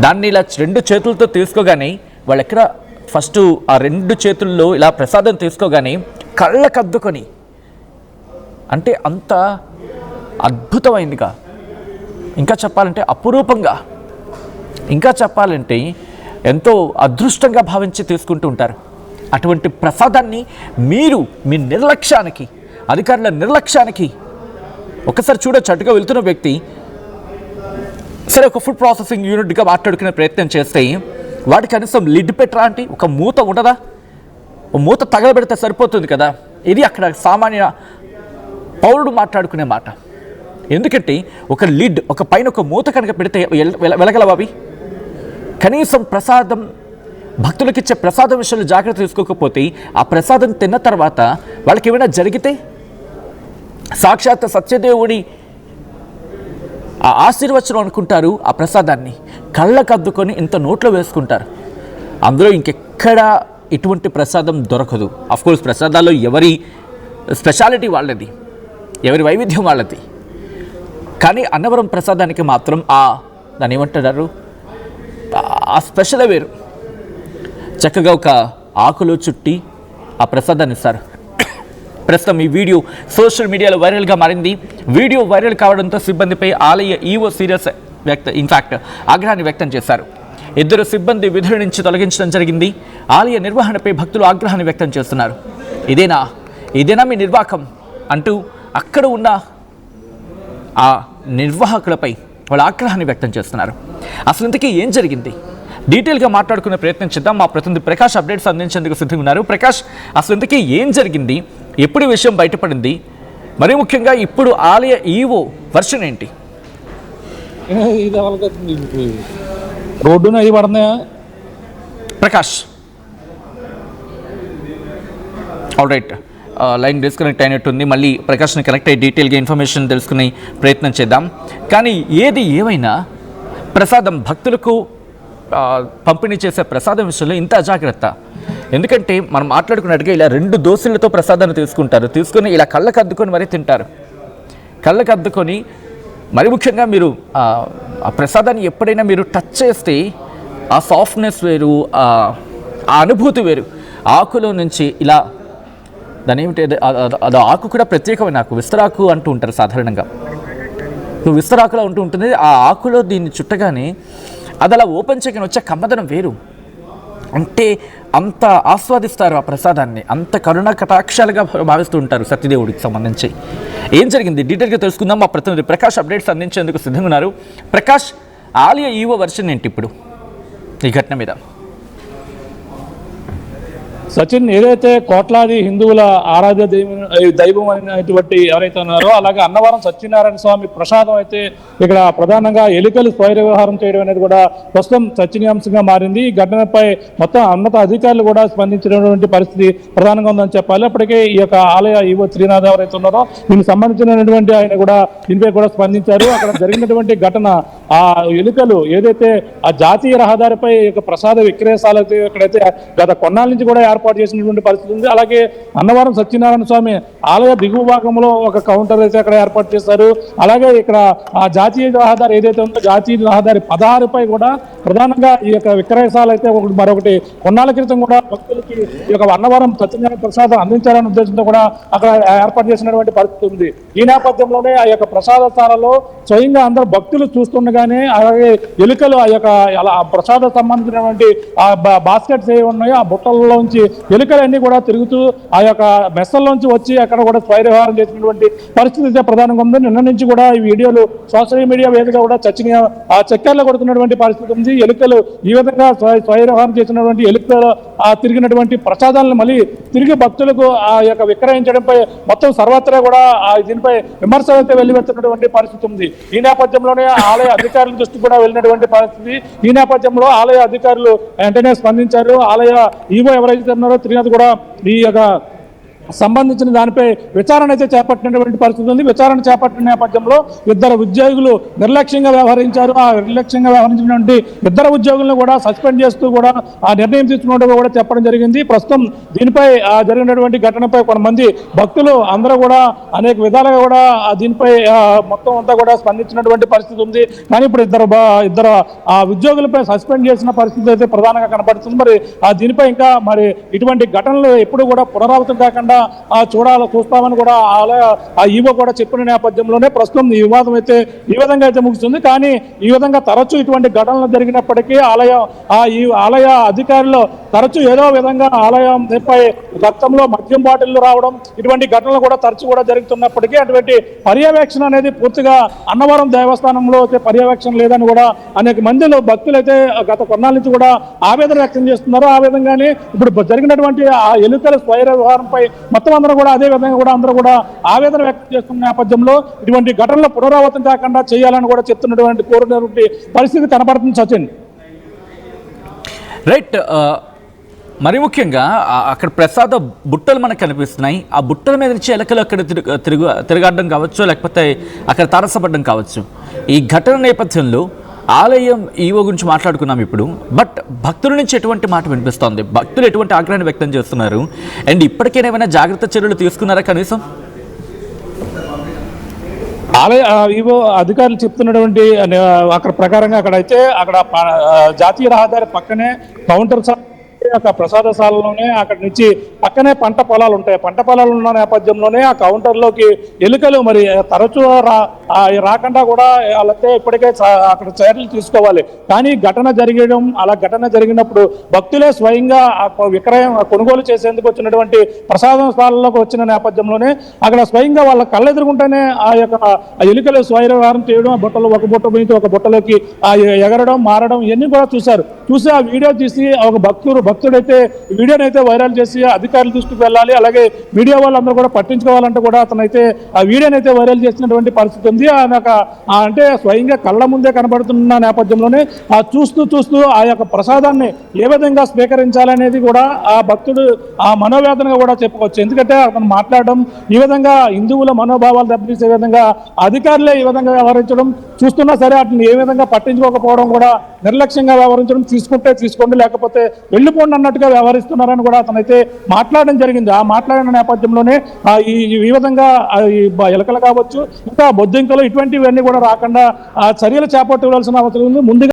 దాన్ని ఇలా రెండు చేతులతో తీసుకోగానే వాళ్ళు ఎక్కడ ఫస్ట్ ఆ రెండు చేతుల్లో ఇలా ప్రసాదం తీసుకోగానే కళ్ళకద్దుకొని, అంటే అంత అద్భుతమైందిగా, ఇంకా చెప్పాలంటే అపురూపంగా, ఇంకా చెప్పాలంటే ఎంతో అదృష్టంగా భావించి తీసుకుంటూ ఉంటారు. అటువంటి ప్రసాదాన్ని మీరు మీ నిర్లక్ష్యానికి, అధికారుల నిర్లక్ష్యానికి, ఒకసారి చూడొచ్చు, అటుగా వెళ్తున్న వ్యక్తి సరే ఒక ఫుడ్ ప్రాసెసింగ్ యూనిట్గా మాట్లాడుకునే ప్రయత్నం చేస్తే వాటి కనీసం లిడ్ పెట్టరా అంటే ఒక మూత ఉండదా? మూత తగలబెడితే సరిపోతుంది కదా. ఇది అక్కడ సామాన్య పౌరుడు మాట్లాడుకునే మాట. ఎందుకంటే ఒక లిడ్, ఒక పైన ఒక మూత కనుక పెడితే వెలగలవా అవి? కనీసం ప్రసాదం, భక్తులకిచ్చే ప్రసాదం విషయంలో జాగ్రత్త తీసుకోకపోతే ఆ ప్రసాదం తిన్న తర్వాత వాళ్ళకి ఏమైనా జరిగితే సాక్షాత్ సత్యదేవుడి ఆ ఆశీర్వచనం అనుకుంటారు. ఆ ప్రసాదాన్ని కళ్ళకద్దుకొని ఇంత నోట్లో వేసుకుంటారు. అందులో ఇంకెక్కడ ఇటువంటి ప్రసాదం దొరకదు. అఫ్కోర్స్ ప్రసాదాల్లో ఎవరి స్పెషాలిటీ వాళ్ళది, ఎవరి వైవిధ్యం వాళ్ళది. కానీ అన్నవరం ప్రసాదానికి మాత్రం దాన్ని ఏమంటారు, ఆ స్పెషలే వేరు. చక్కగా ఒక ఆకులో చుట్టి ఆ ప్రసాదాన్ని ఇస్తారు. ప్రస్తుతం ఈ వీడియో సోషల్ మీడియాలో వైరల్గా మారింది. వీడియో వైరల్ కావడంతో సిబ్బందిపై ఆలయ ఈవో సీరియస్ ఇన్ఫాక్ట్ ఆగ్రహాన్ని వ్యక్తం చేశారు. 2 సిబ్బంది విధుల నుంచి తొలగించడం జరిగింది. ఆలయ నిర్వహణపై భక్తులు ఆగ్రహాన్ని వ్యక్తం చేస్తున్నారు. ఇదేనా మీ నిర్వాహకం అంటూ అక్కడ ఉన్న ఆ నిర్వాహకులపై వాళ్ళు ఆగ్రహాన్ని వ్యక్తం చేస్తున్నారు. అసలు ఇంతకీ ఏం జరిగింది? డీటెయిల్గా మాట్లాడుకునే ప్రయత్నం చేద్దాం. మా ప్రతినిధి ప్రకాష్ అప్డేట్స్ అందించేందుకు సిద్ధంగా ఉన్నారు. ప్రకాష్, అసలు ఇంతకీ ఏం జరిగింది? ఎప్పుడు విషయం బయటపడింది? మరీ ముఖ్యంగా ఇప్పుడు ఆలయ ఈవో వర్షన్ ఏంటి? రోడ్డున అవి పడుతున్నాయా Prakash? All right, line disconnect అయినట్టుంది. మళ్ళీ ప్రకాష్ని కనెక్ట్ అయ్యి డీటెయిల్గా ఇన్ఫర్మేషన్ తెలుసుకునే ప్రయత్నం చేద్దాం. కానీ ఏది ఏమైనా ప్రసాదం, భక్తులకు పంపిణీ చేసే ప్రసాదం విషయంలో ఇంత అజాగ్రత్త. ఎందుకంటే మనం మాట్లాడుకున్నట్టుగా ఇలా 2 దోశలతో ప్రసాదాన్ని తీసుకొని ఇలా కళ్ళకు అద్దుకొని మరీ తింటారు. కళ్ళకు అద్దుకొని మరి ముఖ్యంగా మీరు ఆ ప్రసాదాన్ని ఎప్పుడైనా మీరు టచ్ చేస్తే ఆ సాఫ్ట్నెస్ వేరు, ఆ అనుభూతి వేరు. ఆకులో నుంచి ఇలా దాని ఏమిటి, అది ఆకు కూడా ప్రత్యేకమైన ఆకు, విస్తరాకు అంటూ ఉంటారు సాధారణంగా. విస్తరాకులా ఉంటూ ఉంటుంది. ఆ ఆకులో దీన్ని చుట్టగానే అది అలా ఓపెన్ చేయగానే వచ్చే కమ్మదనం వేరు. అంటే అంత ఆస్వాదిస్తారు ఆ ప్రసాదాన్ని, అంత కరుణ కటాక్షాలుగా భావిస్తూ ఉంటారు సత్యదేవుడికి సంబంధించి. ఏం జరిగింది డీటెయిల్గా తెలుసుకుందాం. మా ప్రతినిధి ప్రకాష్ అప్డేట్స్ అందించేందుకు సిద్ధంగా ఉన్నారు. ప్రకాష్, ఆలయ ఈవో వర్షన్ ఏంటి ఇప్పుడు ఈ ఘటన మీద? సచిన్, ఏదైతే కోట్లాది హిందువుల ఆరాధ్య దైవం అనేటువంటి ఎవరైతే ఉన్నారో, అలాగే అన్నవరం సత్యనారాయణ స్వామి ప్రసాదం అయితే ఇక్కడ ప్రధానంగా ఎలుకలు స్వైర వ్యవహారం చేయడం అనేది కూడా ప్రస్తుతం చర్చనీయాంశంగా మారింది. ఈ ఘటనపై మొత్తం ఉన్నత అధికారులు కూడా స్పందించినటువంటి పరిస్థితి ప్రధానంగా ఉందని చెప్పాలి. అప్పటికే ఈ యొక్క ఆలయ ఈవో శ్రీనాథ్ ఎవరైతే ఉన్నారో దీనికి సంబంధించినటువంటి ఆయన కూడా దీనిపై కూడా స్పందించారు. అక్కడ జరిగినటువంటి ఘటన, ఆ ఎలుకలు ఏదైతే ఆ జాతీయ రహదారిపై ప్రసాద విక్రయశాల ఇక్కడైతే గత కొన్నాళ్ళ నుంచి కూడా ఏర్పాటు చేసినటువంటి పరిస్థితి ఉంది. అలాగే అన్నవరం సత్యనారాయణ స్వామి ఆలయ దిగువ భాగంలో ఒక కౌంటర్ అయితే అక్కడ ఏర్పాటు చేశారు. అలాగే ఇక్కడ ఆ జాతీయ రహదారి ఏదైతే ఉందో జాతీయ రహదారి 16పై కూడా ప్రధానంగా ఈ యొక్క విక్రయశాల అయితే మరొకటి కొన్నాళ్ళ క్రితం కూడా భక్తులకి ఈ యొక్క అన్నవరం సత్యనారాయణ ప్రసాదం అందించాలనే ఉద్దేశంతో కూడా అక్కడ ఏర్పాటు చేసినటువంటి పరిస్థితి ఉంది. ఈ నేపథ్యంలోనే ఆ యొక్క ప్రసాదశాలలో స్వయంగా అందరూ భక్తులు చూస్తుండగానే అలాగే ఎలుకలు ఆ యొక్క ప్రసాద సంబంధించినటువంటి ఆ బాస్కెట్స్ ఏ ఉన్నాయో ఆ బుట్టల్లోంచి ఎలుకలన్నీ కూడా తిరుగుతూ ఆ యొక్క మెస్సల్లోంచి వచ్చి అక్కడ కూడా స్వైర వ్యవహారం చేసినటువంటి పరిస్థితి అయితే ప్రధానంగా ఉంది. నిన్న నుంచి కూడా ఈ వీడియోలు సోషల్ మీడియా వేదికగా కూడా చక్కర్లు కొడుతున్నటువంటి పరిస్థితి ఉంది. ఎలుకలు ఈ విధంగా స్వైర వ్యవహారం చేసినటువంటి ఎలుకలు తిరిగినటువంటి ప్రసాదాలను మళ్ళీ తిరిగి భక్తులకు ఆ యొక్క విక్రయించడంపై మొత్తం సర్వత్రా కూడా దీనిపై విమర్శలు అయితే వెల్లువెత్తున్నటువంటి పరిస్థితి ఉంది. ఈ నేపథ్యంలోనే ఆలయ అధికారుల దృష్టికి కూడా వెళ్ళినటువంటి పరిస్థితి. ఈ నేపథ్యంలో ఆలయ అధికారులు వెంటనే స్పందించారు. ఆలయ ఈవో ఎవరైతే ఉన్నారో శ్రీనాథ్ కూడా ఈ యొక్క సంబంధించిన దానిపై విచారణ అయితే చేపట్టినటువంటి పరిస్థితి ఉంది. విచారణ చేపట్టిన నేపథ్యంలో ఇద్దరు ఉద్యోగులు నిర్లక్ష్యంగా వ్యవహరించారు. ఆ నిర్లక్ష్యంగా వ్యవహరించినటువంటి ఇద్దరు ఉద్యోగులను కూడా సస్పెండ్ చేస్తూ కూడా ఆ నిర్ణయం తీసుకున్నట్టు కూడా చెప్పడం జరిగింది. ప్రస్తుతం దీనిపై జరిగినటువంటి ఘటనపై కొంతమంది భక్తులు అందరూ కూడా అనేక విధాలుగా కూడా దీనిపై మొత్తం అంతా కూడా స్పందించినటువంటి పరిస్థితి ఉంది. కానీ ఇప్పుడు ఇద్దరు ఆ ఉద్యోగులపై సస్పెండ్ చేసిన పరిస్థితి అయితే ప్రధానంగా కనబడుతుంది. మరి దీనిపై ఇంకా మరి ఇటువంటి ఘటనలు ఎప్పుడు కూడా పునరావృతం కాకుండా చూస్తామని కూడా ఆ ఈవో కూడా చెప్పిన నేపథ్యంలోనే ప్రస్తుతం ఈ వివాదం అయితే ఈ విధంగా అయితే ముగుస్తుంది. కానీ ఈ విధంగా తరచూ ఇటువంటి ఘటనలు జరిగినప్పటికీ ఈ ఆలయ అధికారులు తరచూ ఏదో విధంగా ఆలయంపై గతంలో మద్యం బాటిళ్లు రావడం ఇటువంటి ఘటనలు కూడా తరచూ కూడా జరుగుతున్నప్పటికీ అటువంటి పర్యవేక్షణ అనేది పూర్తిగా అన్నవరం దేవస్థానంలో అయితే పర్యవేక్షణ లేదని కూడా అనేక మందిలో భక్తులు అయితే గత కొన్నాళ్ళ నుంచి కూడా ఆవేదన వ్యక్తం చేస్తున్నారు. ఆ విధంగానే ఇప్పుడు జరిగినటువంటి ఆ ఎలుకల స్వైర వ్యవహారంపై మొత్తం అందరూ కూడా అదే విధంగా కూడా అందరూ కూడా ఆవేదన వ్యక్తం చేస్తున్న నేపథ్యంలో ఇటువంటి ఘటనలు పునరావృతం కాకుండా చేయాలని కూడా చెప్తున్నటువంటి కోరినటువంటి పరిస్థితి కనబడుతుంది. సచిన్ రైట్. మరి ముఖ్యంగా అక్కడ ప్రసాద బుట్టలు మనకు కనిపిస్తున్నాయి. ఆ బుట్టల మీద నుంచి ఎలకలు అక్కడ తిరగాడడం కావచ్చు, లేకపోతే అక్కడ తారసపడడం కావచ్చు. ఈ ఘటన నేపథ్యంలో ఆలయం ఈవో గురించి మాట్లాడుకున్నాం ఇప్పుడు. బట్ భక్తుల నుంచి ఎటువంటి మాట వినిపిస్తోంది? భక్తులు ఎటువంటి ఆగ్రహాన్ని వ్యక్తం చేస్తున్నారు? అండ్ ఇప్పటికైనా ఏమైనా జాగ్రత్త చర్యలు తీసుకున్నారా కనీసం? ఆలయ ఈవో అధికారులు చెప్తున్నటువంటి అక్కడ ప్రకారంగా అక్కడ జాతీయ రహదారి పక్కనే కౌంటర్ ప్రసాదశాలలోనే అక్కడి నుంచి పక్కనే పంట పొలాలు ఉంటాయి. పంట పొలాలు ఉన్న నేపథ్యంలోనే ఆ కౌంటర్లోకి ఎలుకలు మరి తరచూ రాకుండా కూడా వాళ్ళతో ఇప్పటికే అక్కడ చర్యలు తీసుకోవాలి. కానీ ఘటన జరిగినప్పుడు భక్తులే స్వయంగా కొనుగోలు చేసేందుకు వచ్చినటువంటి ప్రసాదశాలలోకి వచ్చిన నేపథ్యంలోనే అక్కడ స్వయంగా వాళ్ళ కళ్ళెదురుగుంటేనే ఆ యొక్క ఎలుకలు స్వైరవ్యవహారం చేయడం, ఒక బుట్ట పోయి ఒక బుట్టలోకి ఎగరడం, మారడం ఇవన్నీ కూడా చూసి ఆ వీడియో తీసి ఒక భక్తుడైతే వీడియోని అయితే వైరల్ చేసి అధికారుల దృష్టికి వెళ్ళాలి. అలాగే మీడియా వాళ్ళందరూ కూడా పట్టించుకోవాలంటే కూడా అతనైతే ఆ వీడియోని అయితే వైరల్ చేసినటువంటి పరిస్థితి ఉంది. అంటే స్వయంగా కళ్ళ ముందే కనబడుతున్న నేపథ్యంలోనే చూస్తూ ఆ యొక్క ప్రసాదాన్ని ఏ విధంగా స్వీకరించాలనేది కూడా ఆ భక్తుడు ఆ మనోవేదనగా కూడా చెప్పుకోవచ్చు. ఎందుకంటే అతను మాట్లాడడం ఈ విధంగా హిందువుల మనోభావాలు దెబ్బతీసే విధంగా అధికారులే ఈ విధంగా వ్యవహరించడం చూస్తున్నా సరే అతను ఏ విధంగా పట్టించుకోకపోవడం కూడా నిర్లక్ష్యంగా వ్యవహరించడం, తీసుకోండి లేకపోతే వెళ్ళిపోండి అన్నట్టుగా వ్యవహరిస్తున్నారని కూడా అతనైతే మాట్లాడడం జరిగింది. ఆ మాట్లాడిన నేపథ్యంలోనే ఈ విధంగా ఎలకలు కావచ్చు, ఇంకా బొద్దింకలు ఇటువంటివన్నీ కూడా రాకుండా చర్యలు చేపట్టవలసిన అవసరం ఉంది. ముందుగా